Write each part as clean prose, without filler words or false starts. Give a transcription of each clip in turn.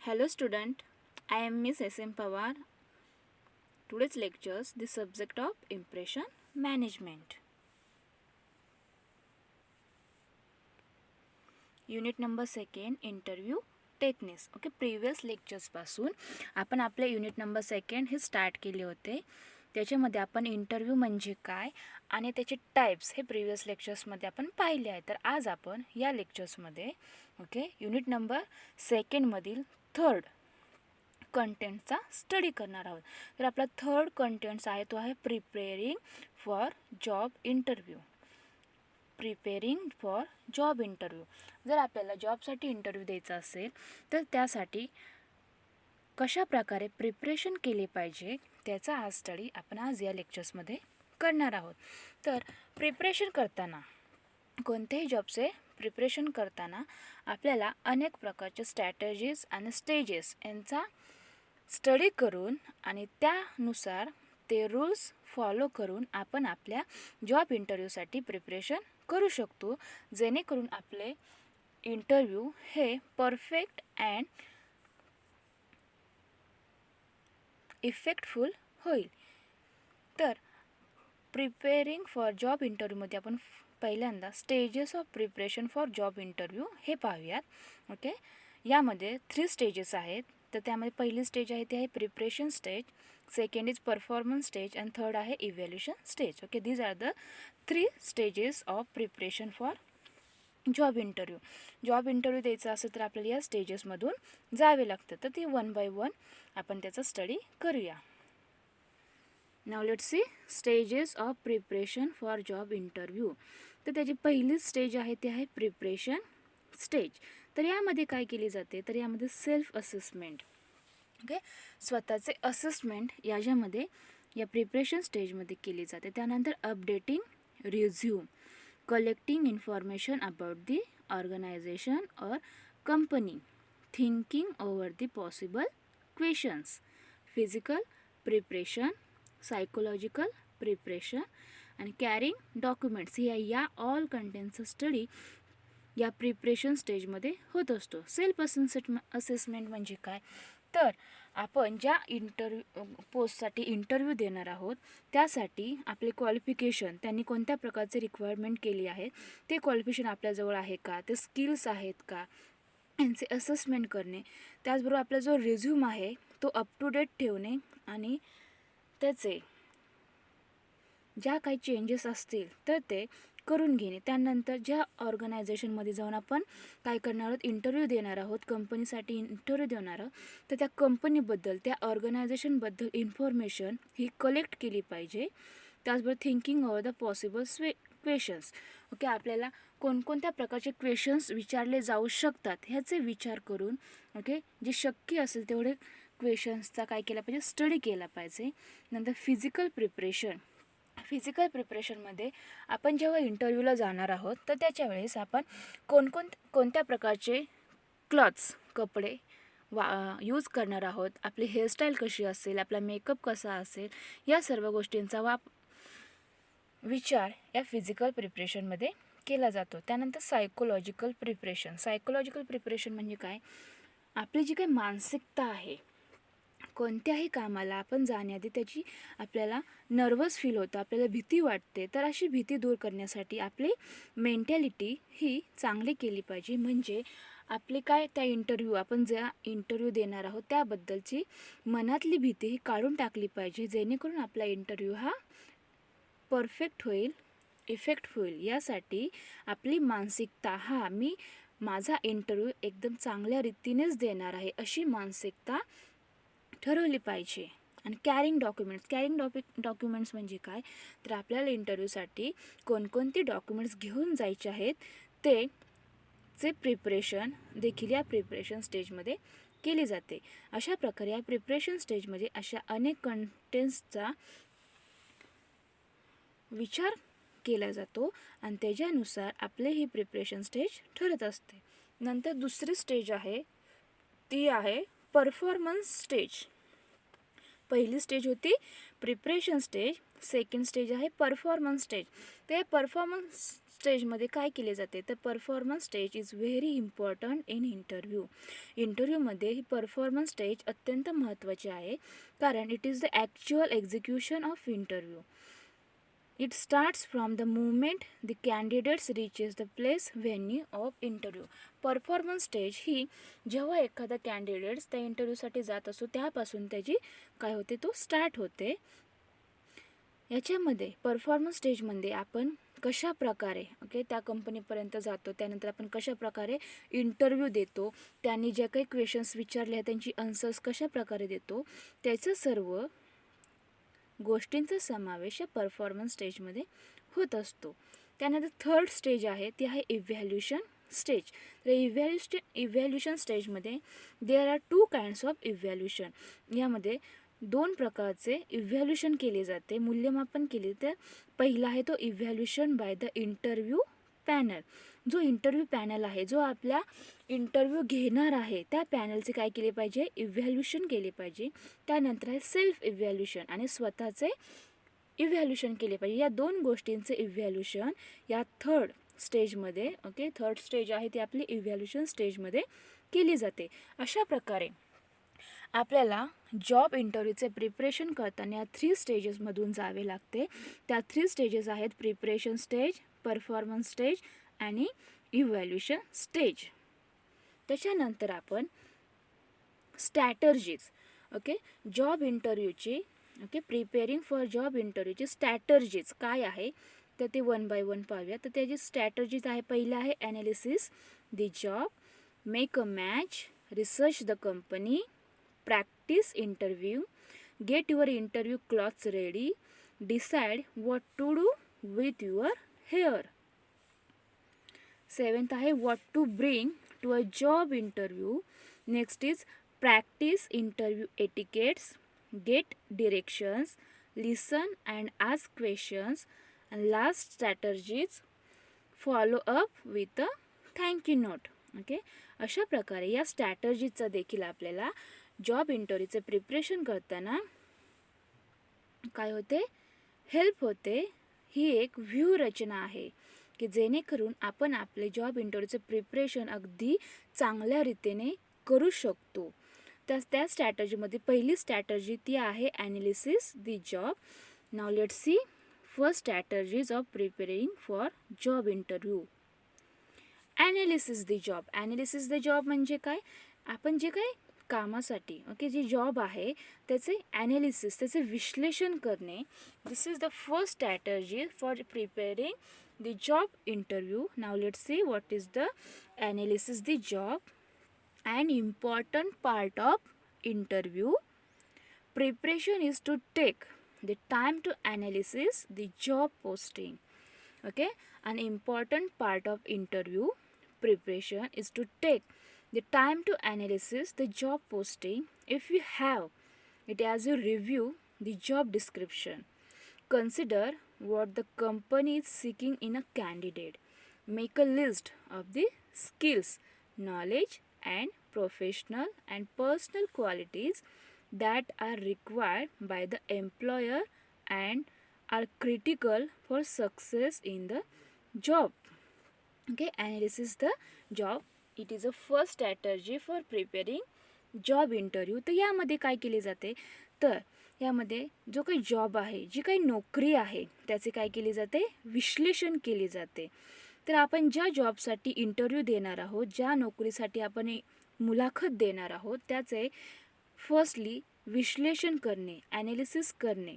Hello student, I am Miss S.M. Pawar. Today's lectures the subject of impression management. Unit number 2 interview techniques. Okay, previous लेक्चर्सपासून आपण आपले unit number 2 हे start केले होते. त्याच्यामध्ये आपण इंटरव्ह्यू म्हणजे काय आणि त्याचे टाइप्स हे प्रिव्हियस लेक्चर्समध्ये आपण पाहिले आहे. तर आज आपण या लेक्चर्समध्ये युनिट नंबर 2 मधील थर्ड कंटेंटचा स्टडी करणार आहोत. तर आपला थर्ड कंटेंट्स आहे तो आहे preparing for job interview. Preparing for job interview. जर आपल्याला जॉबसाठी इंटरव्ह्यू द्यायचा असेल तर त्यासाठी कशा प्रकारे प्रिपरेशन केले पाहिजे त्याचा आज स्टडी आपण आज या लेक्चर्समध्ये करणार आहोत. तर प्रिपरेशन करताना कोणत्याही जॉबचे प्रिपरेशन करताना आपल्याला अनेक प्रकारचे स्ट्रॅटेजीज आणि स्टेजेस यांचा स्टडी करून आणि त्यानुसार ते रूल्स फॉलो करून आपण आपल्या जॉब इंटरव्ह्यूसाठी प्रिपरेशन करू शकतो, जेणेकरून आपले इंटरव्ह्यू हे परफेक्ट अँड इफेक्टफुल होईल. तर प्रिपेरिंग फॉर जॉब इंटरव्ह्यूमध्ये आपण पहिल्यांदा stages of preparation for job interview हे पाहूयात. ओके, यामध्ये 3 स्टेजेस आहेत. तर त्यामध्ये पहिली स्टेज आहे ते आहे preparation stage, second is performance stage and third आहे evaluation stage. Okay, these are the 3 stages of preparation for job interview. Job interview द्यायचा असेल तर आपल्याला या स्टेजेसमधून जावे लागतं. तर ती 1 बाय 1 आपण त्याचा स्टडी करूया. नाव let's C stages of preparation for job interview. तर त्याची पहिली स्टेज आहे ती आहे प्रिपरेशन स्टेज. तर यामध्ये काय केली जाते, तर यामध्ये सेल्फ असेसमेंट. ओके, स्वतःचे असेसमेंट याच्यामध्ये या प्रिपरेशन स्टेजमध्ये केली जाते. त्यानंतर updating resume, collecting information about the organisation or company, thinking over the possible questions, physical preparation, psychological preparation आणि कॅरिंग डॉक्युमेंट्स. या ऑल कंटेंटचा स्टडी या प्रिपरेशन स्टेजमध्ये होत असतो. सेल्फ असेसमेंट म्हणजे काय, तर आपण ज्या पोस्टसाठी इंटरव्ह्यू देणार आहोत त्यासाठी आपले क्वालिफिकेशन, त्यांनी कोणत्या प्रकारचे रिक्वायरमेंट केली आहे, ते क्वालिफिकेशन आपल्याजवळ आहे का, ते स्किल्स आहेत का, यांचे असेसमेंट करणे. त्याचबरोबर आपला जो रिझ्यूम आहे तो अप टू डेट ठेवणे आणि त्याचे ज्या काही चेंजेस असतील तर ते करून घेणे. त्यानंतर ज्या ऑर्गनायझेशनमध्ये जाऊन आपण काय करणार आहोत, इंटरव्ह्यू देणार आहोत, कंपनीसाठी इंटरव्ह्यू देणार आहोत, तर त्या कंपनीबद्दल, त्या ऑर्गनायझेशनबद्दल इन्फॉर्मेशन ही कलेक्ट केली पाहिजे. त्याचबरोबर thinking over the possible questions. Okay, आपल्याला कोणकोणत्या प्रकारचे क्वेश्चन्स विचारले जाऊ शकतात ह्याचे विचार करून ओके जे शक्य असेल तेवढे क्वेश्चन्सचा काय केला पाहिजे, स्टडी केला पाहिजे. नंतर फिजिकल प्रिपरेशन. फिजिकल प्रिपरेशनमध्ये आपण जेव्हा इंटरव्ह्यूला जाणार आहोत तर त्याच्या वेळेस आपण कोणत्या प्रकारचे क्लॉथ्स, कपडे यूज करणार आहोत, आपली हेअरस्टाईल कशी असेल, आपला मेकअप कसा असेल, या सर्व गोष्टींचा विचार या फिजिकल प्रिपरेशनमध्ये केला जातो. त्यानंतर सायकोलॉजिकल प्रिपरेशन. सायकोलॉजिकल प्रिपरेशन म्हणजे काय, आपली जी काही मानसिकता आहे, कोणत्याही कामाला आपण जाण्याआधी त्याची आपल्याला नर्वस फील होतं, आपल्याला भीती वाटते, तर अशी भीती दूर करण्यासाठी आपली मेंटॅलिटी ही चांगली केली पाहिजे. म्हणजे आपले काय त्या आपण ज्या इंटरव्ह्यू देणार आहोत त्याबद्दलची मनातली भीती ही काढून टाकली पाहिजे, जेणेकरून आपला इंटरव्ह्यू हा परफेक्ट होईल, इफेक्ट होईल. यासाठी आपली मानसिकता, माझा इंटरव्ह्यू एकदम चांगल्या रीतीनेच देणार आहे अशी मानसिकता ठरवली पाहिजे. आणि कॅरिंग डॉक्युमेंट्स म्हणजे काय, तर आपल्याला इंटरव्ह्यूसाठी कोणकोणती डॉक्युमेंट्स घेऊन जायचे आहेत चे प्रिपरेशन देखील या प्रिपरेशन स्टेजमध्ये केली जाते. अशा प्रकारे या प्रिपरेशन स्टेजमध्ये अशा अनेक कंटेंट्सचा विचार केला जातो आणि त्याच्यानुसार आपले ही प्रिपरेशन स्टेज ठरत असते. नंतर दुसरी स्टेज आहे ती आहे परफॉर्मन्स स्टेज. पहिली स्टेज होती प्रिपरेशन स्टेज, सेकंड स्टेज आहे परफॉर्मन्स स्टेज. तर या परफॉर्मन्स स्टेजमध्ये काय केले जाते, तर performance stage is very important in interview. इंटरव्ह्यूमध्ये ही परफॉर्मन्स स्टेज अत्यंत महत्त्वाची आहे, कारण it is the actual execution of interview. It starts from the moment the candidates reaches the place venue of interview. Performance stage ही जेव्हा एखादा candidates त्या इंटरव्ह्यूसाठी जात असतो त्यापासून त्याची काय होते, तो स्टार्ट होते. याच्यामध्ये परफॉर्मन्स स्टेजमध्ये आपण कशा प्रकारे त्या कंपनीपर्यंत जातो, त्यानंतर आपण कशा प्रकारे इंटरव्ह्यू देतो, त्यांनी जे काही क्वेश्चन्स विचारले आहेत त्यांची आन्सर्स कशा प्रकारे देतो, त्याचं सर्व गोष्टींचा समावेश या परफॉर्मन्स स्टेजमध्ये होत असतो. त्यानंतर थर्ड स्टेज आहे ती आहे इव्हॅल्युएशन स्टेज. तर इव्हॅल्युएशन स्टेजमध्ये there are 2 kinds of evaluation. यामध्ये 2 प्रकारचे इव्हॅल्युएशन केले जाते, मूल्यमापन केले. तर पहिला आहे तो evaluation by the interview panel. जो इंटरव्ह्यू पॅनल आहे, जो आपला इंटरव्ह्यू घेणार आहे, त्या पॅनलचे काय केले पाहिजे, इव्हॅल्युएशन केले पाहिजे. त्यानंतर आहे सेल्फ इव्हॅल्युएशन आणि स्वतःचे इव्हॅल्युएशन केले पाहिजे. या 2 गोष्टींचे इव्हॅल्युएशन या थर्ड स्टेजमध्ये थर्ड स्टेज आहे ती आपली इव्हॅल्युएशन स्टेजमध्ये केली जाते. अशा प्रकारे आपल्याला जॉब इंटरव्ह्यूचे प्रिपरेशन करताना या 3 स्टेजेसमधून जावे लागते. त्या 3 स्टेजेस आहेत प्रिपरेशन स्टेज, परफॉर्मन्स स्टेज आणि इव्हॅल्युएशन स्टेज. त्याच्यानंतर आपण स्ट्रॅटर्जीज जॉब इंटरव्ह्यूची प्रिपेरिंग फॉर जॉब इंटरव्ह्यूची स्ट्रॅटर्जीज काय आहे तर ते 1 बाय 1 पाहूया. तर त्याची स्ट्रॅटर्जीज आहे, पहिलं आहे analysis the job, make a match, research the company, practice interview, get your interview clothes ready, decide what to do with your hair. 7th आहे what to bring to a job interview. Next is practice interview etiquettes, get directions, listen and ask questions, and last strategies, follow up with a thank you note. अशा प्रकारे या स्ट्रॅटर्जीचा देखील आपल्याला job इंटरव्ह्यूचे preparation करताना काय होते, help होते. ही एक व्यूहरचना आहे की जेणेकरून आपण आपले जॉब इंटरव्ह्यूचे प्रिपरेशन अगदी चांगल्या रीतीने करू शकतो. त्या स्ट्रॅटर्जीमध्ये पहिली स्ट्रॅटर्जी ती आहे analysis the job. Now let's C first strategies of preparing for job interview. Analysis the job. Analysis the job म्हणजे काय, आपण जे काय कामासाठी जी जॉब आहे त्याचे ॲनालिसिस, त्याचे विश्लेषण करणे. This is the first strategy for preparing the job interview. Now let's see what is the analysis the job. An important part of interview preparation is to take the time to analysis the job posting. An important part of interview preparation is to take the time to analysis the job posting. If you have it as you review the job description, consider what the company is seeking in a candidate. Make a list of the skills, knowledge and professional and personal qualities that are required by the employer and are critical for success in the job. Analysis the job. It is a first strategy for preparing job interview. तर यामध्ये काय केले जाते, तर यामध्ये जो काही job आहे, जी काही नोकरी आहे त्याचे काय केले जाते, विश्लेषण केले जाते. तर आपण ज्या जॉबसाठी इंटरव्ह्यू देणार आहोत, ज्या नोकरीसाठी आपण मुलाखत देणार आहोत, त्याचे फर्स्टली विश्लेषण करणे, ॲनालिसिस करणे.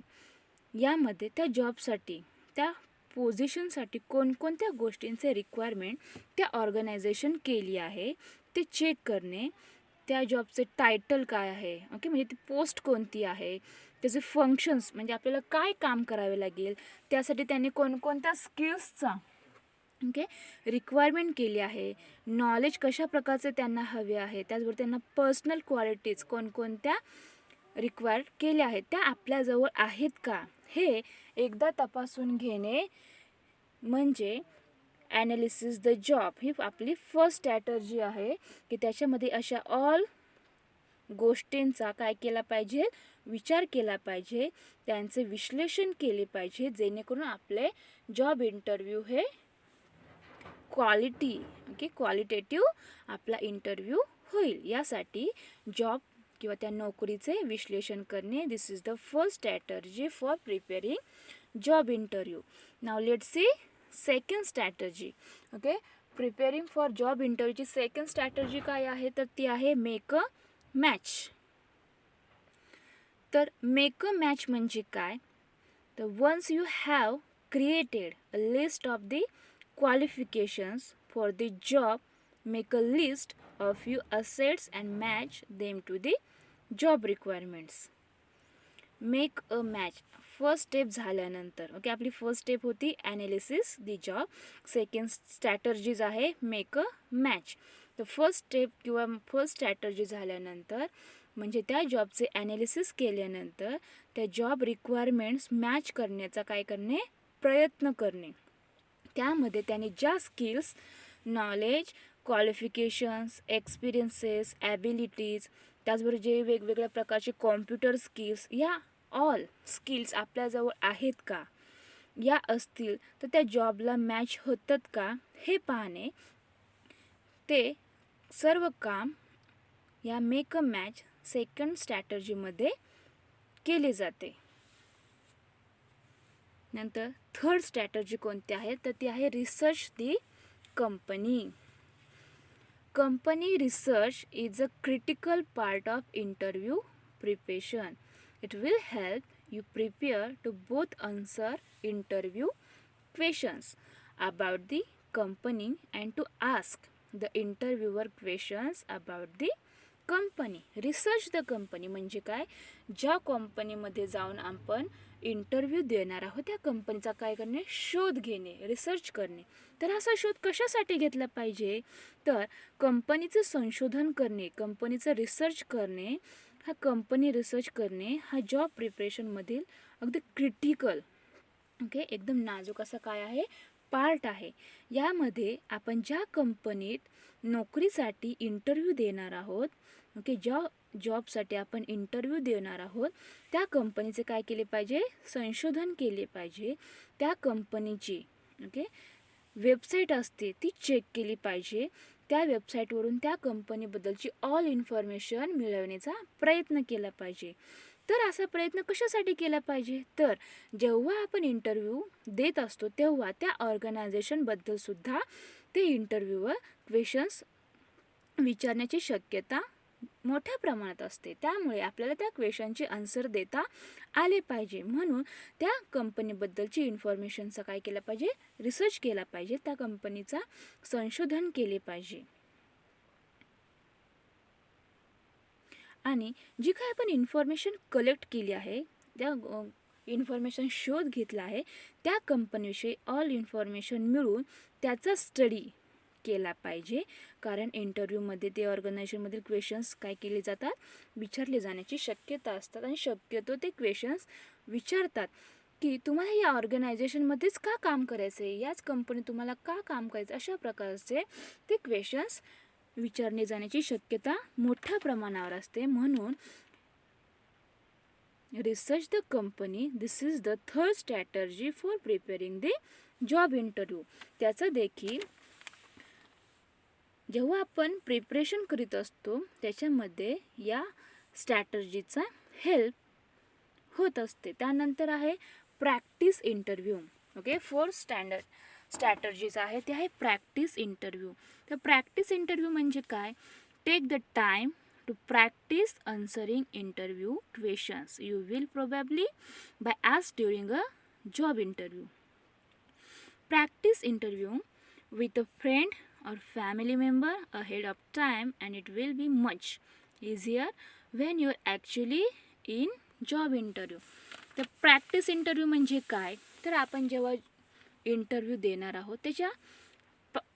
यामध्ये त्या जॉबसाठी, त्या पोझिशनसाठी कोणकोणत्या गोष्टींचे रिक्वायरमेंट त्या ऑर्गनायझेशन केली आहे ते चेक करणे. त्या जॉबचे टायटल काय आहे, म्हणजे ती पोस्ट कोणती आहे, त्याचे फंक्शन्स म्हणजे आपल्याला काय काम करावे लागेल, त्यासाठी त्यांनी कोणकोणत्या स्किल्सचा रिक्वायरमेंट केली आहे, नॉलेज कशा प्रकारचे त्यांना हवे आहे, त्याचबरोबर त्यांना पर्सनल क्वालिटीज कोणकोणत्या रिक्वायर केल्या आहेत त्या आपल्याजवळ आहेत का, हे एकदा तपासून घेणे म्हणजे ॲनालिसिस द जॉब ही आपली फर्स्ट स्ट्रॅटर्जी आहे की त्याच्यामध्ये अशा ऑल गोष्टींचा काय केला पाहिजे, विचार केला पाहिजे, त्यांचे विश्लेषण केले पाहिजे, जेणेकरून आपले जॉब इंटरव्ह्यू हे क्वालिटेटिव्ह आपला इंटरव्ह्यू होईल. यासाठी जॉब किंवा त्या नोकरीचे विश्लेषण करणे, this is the first strategy for preparing job interview. Now let's see second strategy. Okay, preparing for job इंटरव्ह्यूची सेकंड स्ट्रॅटर्जी काय आहे, तर ती आहे मेक अ मॅच. तर मेक अ मॅच म्हणजे काय, तर once you have created a list of the qualifications for the job, make a list of your assets and match them to the job requirements. Make a match first step झाल्यानंतर, okay, आपली first step होती analysis दी job. Second strategies आहे make a match. तर first step किंवा first strategy झाल्यानंतर म्हणजे त्या जॉबचे analysis केल्यानंतर त्या जॉब रिक्वायरमेंट्स मॅच करण्याचा काय करणे, प्रयत्न करणे. त्यामध्ये त्याने ज्या skills, knowledge, qualifications, experiences, abilities, त्याचबरोबर जे वेगवेगळ्या प्रकारचे कॉम्प्युटर स्किल्स, या ऑल स्किल्स आपल्याजवळ आहेत का, या असतील तर त्या जॉबला मॅच होतात का हे पाहणे, ते सर्व काम या मेक अ मॅच सेकंड स्ट्रॅटर्जीमध्ये केले जाते. नंतर थर्ड स्ट्रॅटर्जी कोणती आहे, तर ती आहे research the company. Company research is a critical part of interview preparation. It will help you prepare to both answer interview questions about the company and to ask the interviewer questions about the company. Research the company म्हणजे काय, ज्या कंपनीमध्ये जाऊन आपण interview देणार आहोत त्या कंपनीचा काय करणे, शोध घेणे, रिसर्च करणे. तर असा शोध कशासाठी घेतला पाहिजे, तर कंपनीचं संशोधन करणे, कंपनीचं रिसर्च करणे, हा कंपनी रिसर्च करणे हा जॉब प्रिपरेशनमधील अगदी क्रिटिकल, ओके, एकदम नाजूक असा काय आहे, पार्ट आहे. यामध्ये आपण ज्या कंपनीत नोकरीसाठी इंटरव्ह्यू देणार आहोत, ओके, ज्या जॉबसाठी आपण इंटरव्ह्यू देणार आहोत त्या कंपनीचे काय केले पाहिजे, संशोधन केले पाहिजे. त्या कंपनीची, ओके, वेबसाईट असते ती चेक केली पाहिजे. त्या वेबसाईटवरून त्या कंपनीबद्दलची ऑल इन्फॉर्मेशन मिळवण्याचा प्रयत्न केला पाहिजे. तर असा प्रयत्न कशासाठी केला पाहिजे, तर जेव्हा आपण इंटरव्ह्यू देत असतो तेव्हा त्या ऑर्गनायझेशनबद्दलसुद्धा ते इंटरव्ह्यूवर क्वेश्चन्स विचारण्याची शक्यता मोठ्या प्रमाणात असते. त्यामुळे आपल्याला त्या क्वेश्चनचे आन्सर देता आले पाहिजे. म्हणून त्या कंपनीबद्दलची इन्फॉर्मेशनचा काय केलं पाहिजे, रिसर्च केला पाहिजे, त्या कंपनीचा संशोधन केले पाहिजे. आणि जी काय आपण इन्फॉर्मेशन कलेक्ट केली आहे, त्या इन्फॉर्मेशन शोध घेतला आहे, त्या कंपनीविषयी ऑल इन्फॉर्मेशन मिळून त्याचा स्टडी केला पाहिजे. कारण इंटरव्ह्यूमध्ये ते ऑर्गनायझेशनमधील क्वेश्चन्स काय केले जातात, विचारले जाण्याची शक्यता असतात. आणि शक्यतो ते क्वेश्चन्स विचारतात की तुम्हाला या ऑर्गनायझेशनमध्येच का काम करायचं आहे, याच कंपनीत तुम्हाला का काम करायचं, अशा प्रकारचे ते क्वेश्चन्स विचारले जाण्याची शक्यता मोठ्या प्रमाणावर असते. म्हणून research the company, this is the third strategy for preparing the job interview. त्याचं देखील जेव्हा आपण प्रिपरेशन करीत असतो त्याच्यामध्ये या स्ट्रॅटर्जीचा हेल्प होत असते. त्यानंतर आहे practice interview. Okay, fourth strategies आहे ते आहे प्रॅक्टिस इंटरव्ह्यू. तर प्रॅक्टिस इंटरव्ह्यू म्हणजे काय, take the time to practice answering interview questions you will probably be ask during a job interview. Practice interview with a friend or family member ahead of time and it will be much easier when you're actually in job interview. तर practice interview म्हणजे काय, तर आपण जेव्हा interview देणार आहोत त्याच्या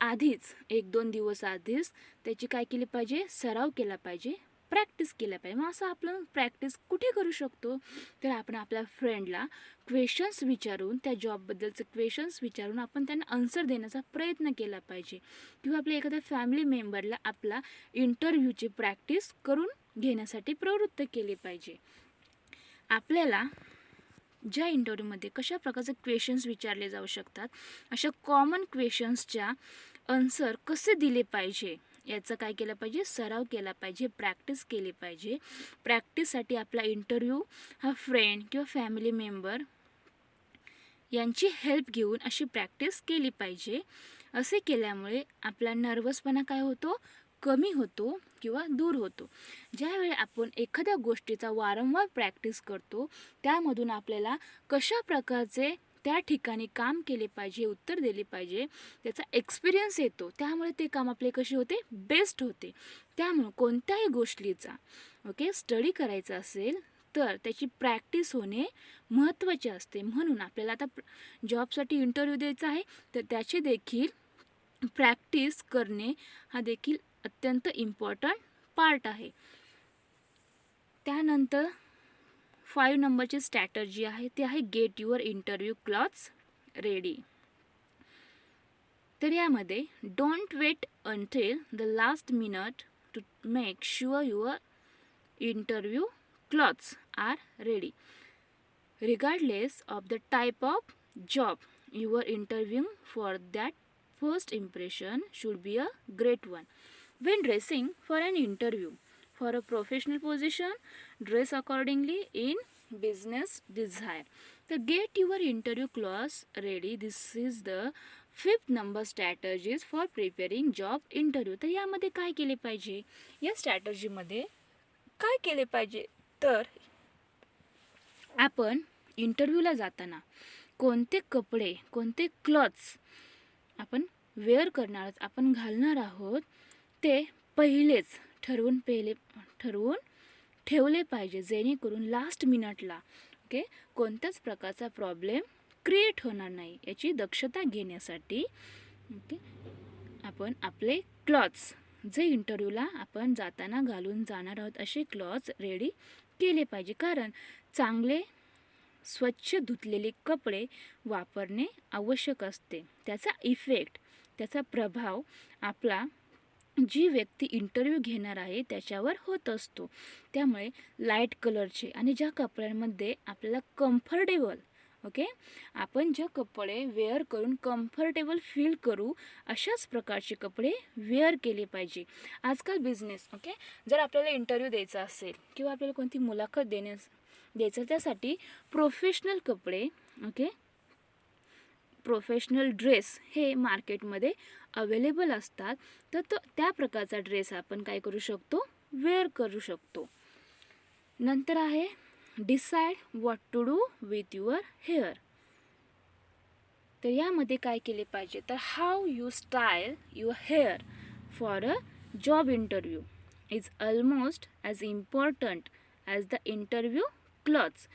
आधीच 1-2 दिवस आधीच त्याची काय केली पाहिजे, सराव केला पाहिजे, प्रॅक्टिस केल्या पाहिजे. मग असं आपण प्रॅक्टिस कुठे करू शकतो, तर आपण आपल्या फ्रेंडला क्वेश्चन्स विचारून, त्या जॉबबद्दलचे क्वेश्चन्स विचारून आपण त्यांना आन्सर देण्याचा प्रयत्न केला पाहिजे. किंवा आपल्या एखाद्या फॅमिली मेंबरला आपला इंटरव्ह्यूची प्रॅक्टिस करून घेण्यासाठी प्रवृत्त केले पाहिजे. आपल्याला ज्या इंटरव्ह्यूमध्ये कशा प्रकारचे क्वेश्चन्स विचारले जाऊ शकतात, अशा कॉमन क्वेश्चन्सच्या आन्सर कसे दिले पाहिजे याचा काय केलं पाहिजे, सराव केला पाहिजे, प्रॅक्टिस केली पाहिजे. प्रॅक्टिससाठी आपला इंटरव्ह्यू हा फ्रेंड किंवा फॅमिली मेंबर यांची हेल्प घेऊन अशी प्रॅक्टिस केली पाहिजे. असे केल्यामुळे आपला नर्वसपणा काय होतो, कमी होतो किंवा दूर होतो. ज्यावेळी आपण एखाद्या गोष्टीचा वारंवार प्रॅक्टिस करतो, त्यामधून आपल्याला कशा प्रकारचे त्या ठिकाणी काम केले पाहिजे, उत्तर दिले पाहिजे, त्याचा एक्सपिरियन्स येतो. त्यामुळे ते काम आपले कसे होते, बेस्ट होते. त्यामुळे कोणत्याही गोष्टीचा स्टडी करायचा असेल तर त्याची प्रॅक्टिस होणे महत्त्वाचे असते. म्हणून आपल्याला आता जॉबसाठी इंटरव्ह्यू द्यायचा आहे तर त्याची देखील प्रॅक्टिस करणे हा देखील अत्यंत इम्पॉर्टंट पार्ट आहे. त्यानंतर 5 नंबरची स्ट्रॅटर्जी आहे ते आहे get your interview clothes ready. तर यामध्ये don't wait until the last minute to make sure your interview clothes are ready. Regardless of the type of job you are interviewing for, that first impression should be a great one. When dressing for an interview for a professional position, dress accordingly in business desire. So get your interview clothes ready. This is the 5th number strategies for preparing job interview. तर यामध्ये काय केले पाहिजे, या स्ट्रॅटर्जीमध्ये काय केले पाहिजे, तर आपण इंटरव्ह्यूला जाताना कोणते कपडे, कोणते क्लॉथ्स आपण वेअर करणार आहोत, आपण घालणार आहोत, ते पहिलेच ठरवून ठेवले पाहिजे, जेणेकरून लास्ट मिनिटला कोणत्याच प्रकारचा प्रॉब्लेम क्रिएट होणार नाही. याची दक्षता घेण्यासाठी आपण आपले क्लॉथ्स, जे इंटरव्ह्यूला आपण जाताना घालून जाणार आहोत, असे क्लॉथ्स रेडी केले पाहिजे. कारण चांगले स्वच्छ धुतलेले कपडे वापरणे आवश्यक असते. त्याचा इफेक्ट, त्याचा प्रभाव आपला जी व्यक्ती इंटरव्ह्यू घेणार आहे त्याच्यावर होत असतो. त्यामुळे लाईट कलरचे आणि ज्या कपड्यांमध्ये आपल्याला कम्फर्टेबल आपण जे कपडे वेअर करून कम्फर्टेबल फील करू, अशाच प्रकारचे कपडे वेअर केले पाहिजे. आजकाल बिझनेस जर आपल्याला इंटरव्ह्यू द्यायचा असेल किंवा आपल्याला कोणती मुलाखत द्यायचं, त्यासाठी प्रोफेशनल कपडे प्रोफेशनल ड्रेस हे मार्केटमध्ये अवेलेबल असतात. तर त्या प्रकारचा ड्रेस आपण काय करू शकतो, वेअर करू शकतो. नंतर आहे decide what to do with your hair. तर यामध्ये काय केले पाहिजे, तर how you style your hair for a job interview is almost as important as the interview clothes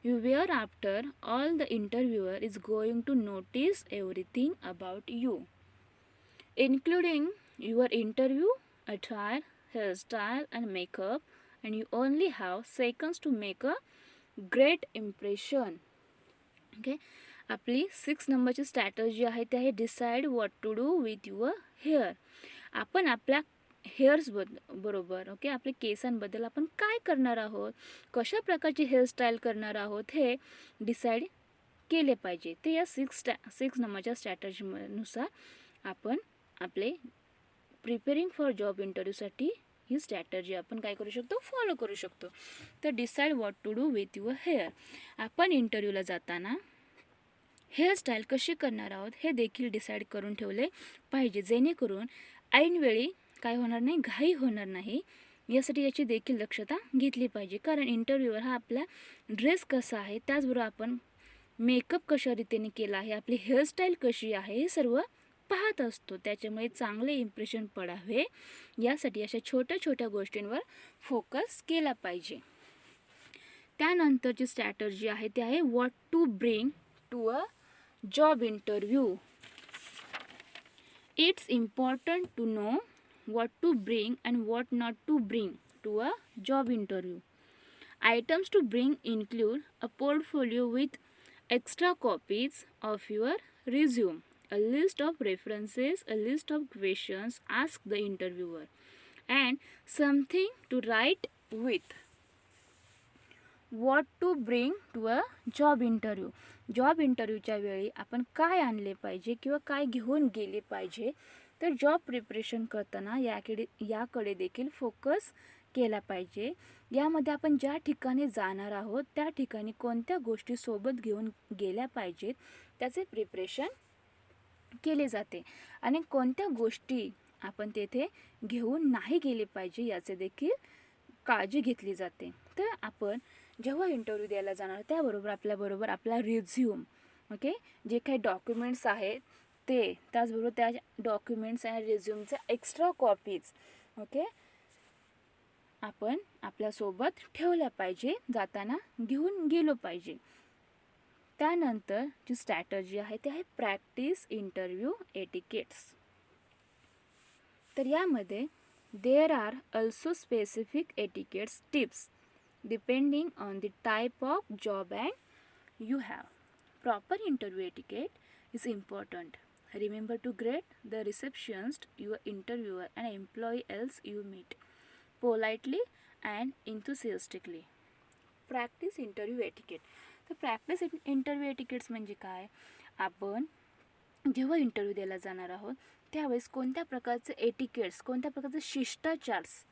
you wear. After all, the interviewer is going to notice everything about you, including your interview attire, hairstyle and makeup, and you only have seconds to make a great impression. आपली 6 नंबरची strategy आहे ते आहे decide what to do with your hair. आपण आपल्या hairs बरोबर आपल्या केसांबद्दल आपण काय करणार आहोत, कशा प्रकारची हेअरस्टाईल करणार आहोत, हे डिसाईड केले पाहिजे. ते या 6 नंबरच्या स्ट्रॅटर्जीनुसार आपण आपले प्रिपेरिंग फॉर जॉब इंटरव्ह्यूसाठी ही स्ट्रॅटर्जी आपण काय करू शकतो, फॉलो करू शकतो. तर decide what to do with your hair. आपण इंटरव्ह्यूला जाताना हेअरस्टाईल कशी करणार आहोत हे देखील डिसाईड करून ठेवले पाहिजे, जेणेकरून ऐनवेळी काय होणार नाही, घाई होणार नाही. यासाठी याची देखील दक्षता घेतली पाहिजे. कारण इंटरव्ह्यूवर हा आपला ड्रेस कसा आहे, त्याचबरोबर आपण मेकअप कशा रीतीने केला आहे, आपली हेअरस्टाईल कशी आहे, हे सर्व पाहत असतो. त्याच्यामुळे चांगले इम्प्रेशन पडावे यासाठी अशा छोट्या छोट्या गोष्टींवर फोकस केला पाहिजे. त्यानंतरची स्ट्रॅटर्जी आहे ते आहे what to bring to a job interview. It's important to know what to bring and what not to bring to a job interview. Items to bring include a portfolio with extra copies of your resume, a list of references, a list of questions asked the interviewer, and something to write with. What to bring to a job interview. Job इंटरव्ह्यूच्या वेळी आपण काय आणले पाहिजे किंवा काय घेऊन गेले पाहिजे. तर जॉब प्रिपरेशन करताना याकडे देखील फोकस केला पाहिजे. यामध्ये आपण ज्या ठिकाणी जाणार आहोत त्या ठिकाणी कोणत्या गोष्टी सोबत घेऊन गेल्या पाहिजेत त्याचे प्रिपरेशन केले जाते आणि कोणत्या गोष्टी आपण तेथे घेऊन नाही गेले पाहिजे याचे देखील काळजी घेतली जाते. तर आपण जेव्हा इंटरव्ह्यू द्यायला जाणार त्याबरोबर आपल्याबरोबर आपला रिझ्यूम, ओके, जे काही डॉक्युमेंट्स आहेत ते, त्याचबरोबर त्या डॉक्युमेंट्स आणि रिझ्यूमच्या एक्स्ट्रा कॉपीज, ओके, आपण आपल्यासोबत ठेवल्या पाहिजे, जाताना घेऊन गेलो पाहिजे. त्यानंतर जी स्ट्रॅटर्जी आहे ते आहे प्रॅक्टिस इंटरव्ह्यू एटिकेट्स. तर यामध्ये there are also specific etiquettes tips depending on the type of job and you have. Proper interview etiquette is important. Remember to greet the receptionist, your interviewer, and employee else you meet politely and enthusiastically. Practice interview etiquette. तर practice interview etiquettes म्हणजे काय? आपण जेव्हा interview द्यायला जाणार आहोत त्यावेळेस कोणत्या प्रकारचे एटिकेट्स, कोणत्या प्रकारचे शिष्टाचार्स,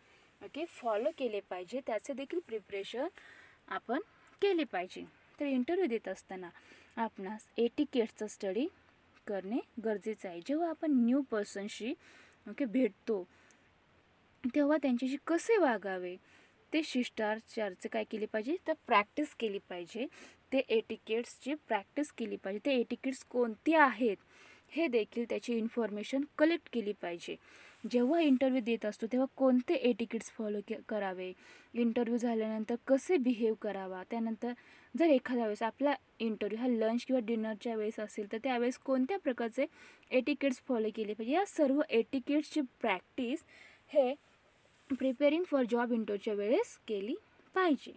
ओके, फॉलो केले पाहिजे त्याचे देखील प्रिपरेशन आपण केले पाहिजे. तर इंटरव्ह्यू देत असताना आपणास एटिकेट्सचा स्टडी करणे गरजेचं आहे. जेव्हा आपण न्यू पर्सनशी भेटतो तेव्हा त्यांच्याशी कसे वागावे ते शिष्टाचारचे काय केले पाहिजे तर प्रॅक्टिस केली पाहिजे. ते एटिकेट्सची प्रॅक्टिस केली पाहिजे. ते एटिकेट्स कोणती आहेत हे देखील त्याची इन्फॉर्मेशन कलेक्ट केली पाहिजे. जेव्हा इंटरव्ह्यू देत असतो तेव्हा कोणते एटिकेट्स फॉलो करावे, इंटरव्ह्यू झाल्यानंतर कसे बिहेव करावा, त्यानंतर जर एखाद्या वेळेस आपला इंटरव्ह्यू हा लंच किंवा डिनरच्या वेळेस असेल तर त्यावेळेस कोणत्या प्रकारचे एटिकेट्स फॉलो केले पाहिजे, या सर्व एटिकेट्सची प्रॅक्टिस हे प्रिपेरिंग फॉर जॉब इंटरव्ह्यूच्या वेळेस केली पाहिजे.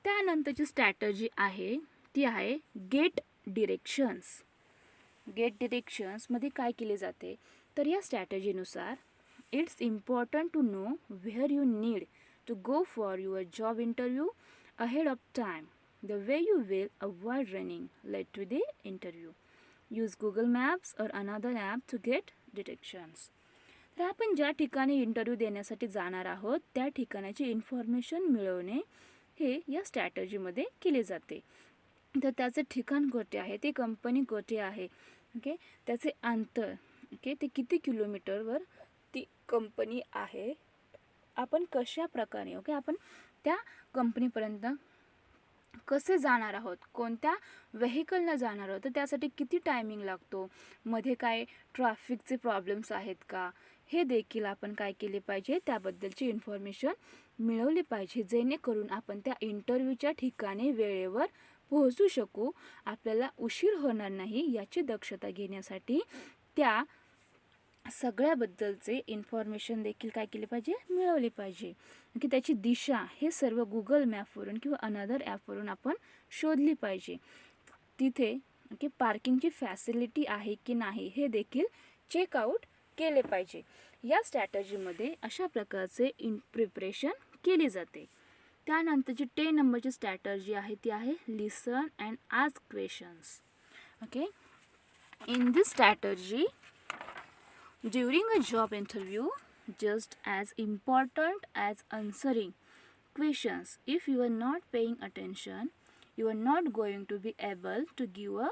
त्यानंतरची स्ट्रॅटर्जी आहे ती आहे गेट डिरेक्शन्स. गेट डिरेक्शन्समध्ये काय केले जाते तर या स्ट्रॅटर्जीनुसार it's important to know where you need to go for your job interview ahead of time. The way you will avoid running late to the interview. Use Google maps or another app to get directions. तर आपण ज्या ठिकाणी interview देण्यासाठी जाणार आहोत त्या ठिकाणाची information मिळवणे हे या स्ट्रॅटर्जीमध्ये केले जाते. तर त्याचं ठिकाण कोठे आहे, ते कंपनी कोठे आहे, ओके, त्याचे अंतर, ओके, ते किती किलोमीटरवर ती कंपनी आहे, आपण कशा प्रकारे, ओके, आपण त्या कंपनीपर्यंत कसे जाणार आहोत, कोणत्या व्हेकलनं जाणार आहोत, तर त्यासाठी किती टायमिंग लागतो, मध्ये काय ट्रॅफिकचे प्रॉब्लेम्स आहेत का, हे देखील आपण काय केले पाहिजे त्याबद्दलची इन्फॉर्मेशन मिळवली पाहिजे, जेणेकरून आपण त्या इंटरव्ह्यूच्या ठिकाणी वेळेवर पोहोचू शकू, आपल्याला उशीर होणार नाही याची दक्षता घेण्यासाठी त्या सगळ्याबद्दलचे इन्फॉर्मेशन देखील काय केले पाहिजे मिळवले पाहिजे, की त्याची दिशा हे सर्व गुगल मॅपवरून किंवा अनदर ॲपवरून आपण शोधली पाहिजे. तिथे की पार्किंगची फॅसिलिटी आहे की नाही हे देखील चेकआउट केले पाहिजे. या स्ट्रॅटर्जीमध्ये अशा प्रकारचे प्रिपरेशन केली जाते. त्यानंतरची 10 नंबरची स्ट्रॅटर्जी आहे ती आहे listen and ask questions. Okay, in this strategy during a job interview just as important as answering questions. If you are not paying attention, you are not going to be able to give a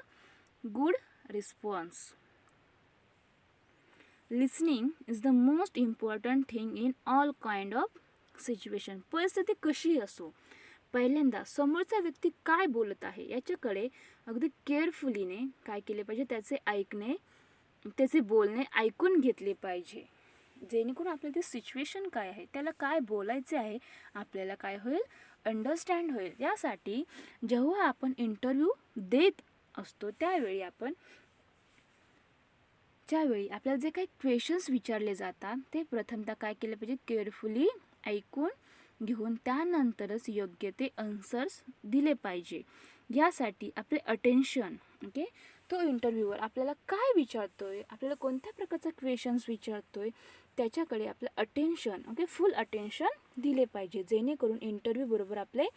good response. Listening is the most important thing in all kind of situation. परिस्थिती कशी असो, पहिल्यांदा समोरचा व्यक्ती काय बोलत आहे याच्याकडे अगदी केअरफुलीने काय केले पाहिजे, त्याचे ऐकणे, त्याचे बोलणे ऐकून घेतले पाहिजे, जेणेकरून आपल्याला ते सिच्युएशन काय आहे, त्याला काय बोलायचे आहे, आपल्याला काय होईल अंडरस्टँड होईल. यासाठी जेव्हा आपण इंटरव्ह्यू देत असतो त्यावेळी आपल्याला जे काही क्वेश्चन्स विचारले जातात ते प्रथमतः काय केले पाहिजे केअरफुली ऐकून घेऊन त्यानंतरच योग्य ते आन्सर्स दिले पाहिजे. यासाठी आपले अटेन्शन, ओके, तो इंटरव्ह्यूवर आपल्याला काय विचारतोय, आपल्याला कोणत्या प्रकारचा क्वेश्चन्स विचारतोय, त्याच्याकडे आपलं अटेन्शन, ओके, फुल अटेन्शन दिले पाहिजे, जेणेकरून इंटरव्ह्यू बरोबर आपले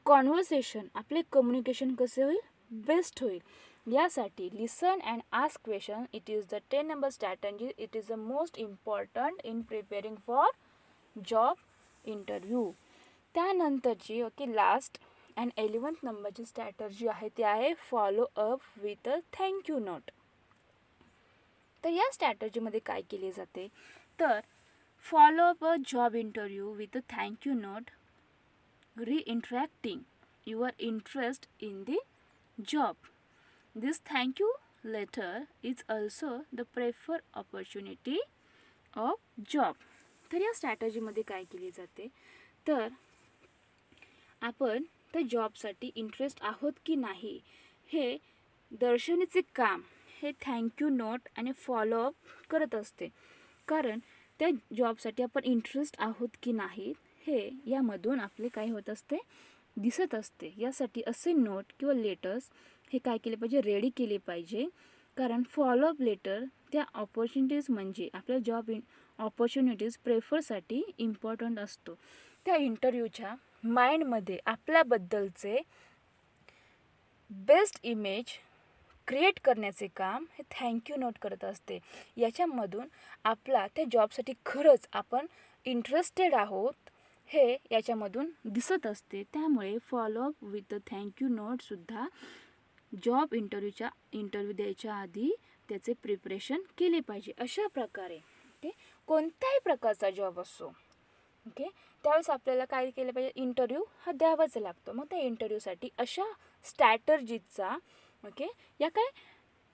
कॉन्व्हर्सेशन, आपले कम्युनिकेशन कसे होईल, बेस्ट होईल. यासाठी listen and ask question, it is the 10 number strategy, it is the most important in preparing for job interview. त्यानंतरची ओके लास्ट अँड 11th नंबरची स्ट्रॅटर्जी आहे ती आहे follow up with a thank you note. तर या स्ट्रॅटर्जीमध्ये काय केले जाते, तर follow up a job interview with a thank you note, reinteracting your interest in the job. This thank you letter is also the preferred opportunity of job. तर या स्ट्रॅटर्जीमध्ये काय केली जाते, तर आपण त्या जॉबसाठी इंटरेस्ट आहोत की नाही हे दर्शवण्याचे काम हे थँक्यू नोट आणि फॉलोअप करत असते. कारण त्या जॉबसाठी आपण इंटरेस्ट आहोत की नाही हे यामधून आपले काय होत असते, दिसत असते. यासाठी असे नोट किंवा लेटर्स हे काय केले पाहिजे, रेडी केले पाहिजे. कारण फॉलोअप लेटर त्या ऑपॉर्च्युनिटीज म्हणजे आपल्या जॉब ऑपॉर्च्युनिटीज प्रेफरसाठी इम्पॉर्टंट असतो. त्या इंटरव्ह्यूच्या माइंडमध्ये आपल्याबद्दलचे बेस्ट इमेज क्रिएट करण्याचे काम हे थँक्यू नोट करत असते. याच्यामधून आपला त्या जॉबसाठी खरंच आपण इंटरेस्टेड आहोत हे याच्यामधून दिसत असते. त्यामुळे फॉलोअप विथ थँक्यू नोटसुद्धा जॉब इंटरव्ह्यू द्यायच्या आधी त्याचे प्रिपरेशन केले पाहिजे. अशा प्रकारे ओके कोणत्याही प्रकारचा जॉब असो ओके त्यावेळेस आपल्याला काय केलं पाहिजे, इंटरव्ह्यू हा द्यावाच लागतो. मग त्या इंटरव्ह्यूसाठी अशा स्ट्रॅटर्जीचा ओके या काय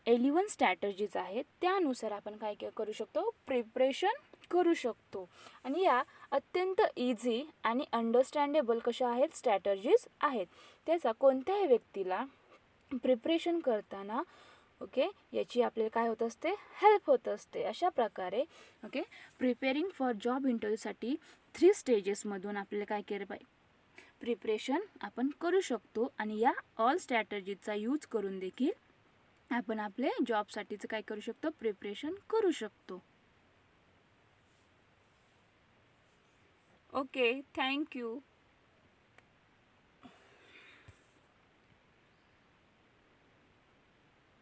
11 स्ट्रॅटर्जीज आहेत त्यानुसार आपण काय करू शकतो, प्रिपरेशन करू शकतो. आणि या अत्यंत इझी आणि अंडरस्टँडेबल कशा आहेत, स्ट्रॅटर्जीज आहेत. त्याचा कोणत्याही व्यक्तीला प्रिपरेशन करताना ओके याची आपल्याला काय होत असते, हेल्प होत असते. अशा प्रकारे ओके प्रिपेरिंग फॉर जॉब इंटरव्ह्यूसाठी 3 स्टेजेसमधून आपल्याला काय केलं पाहिजे, प्रिपरेशन आपण करू शकतो. आणि या ऑल स्ट्रॅटर्जीचा यूज करून देखील आपण आपले जॉबसाठीचं काय करू शकतो, प्रिपरेशन करू शकतो. Okay, thank you.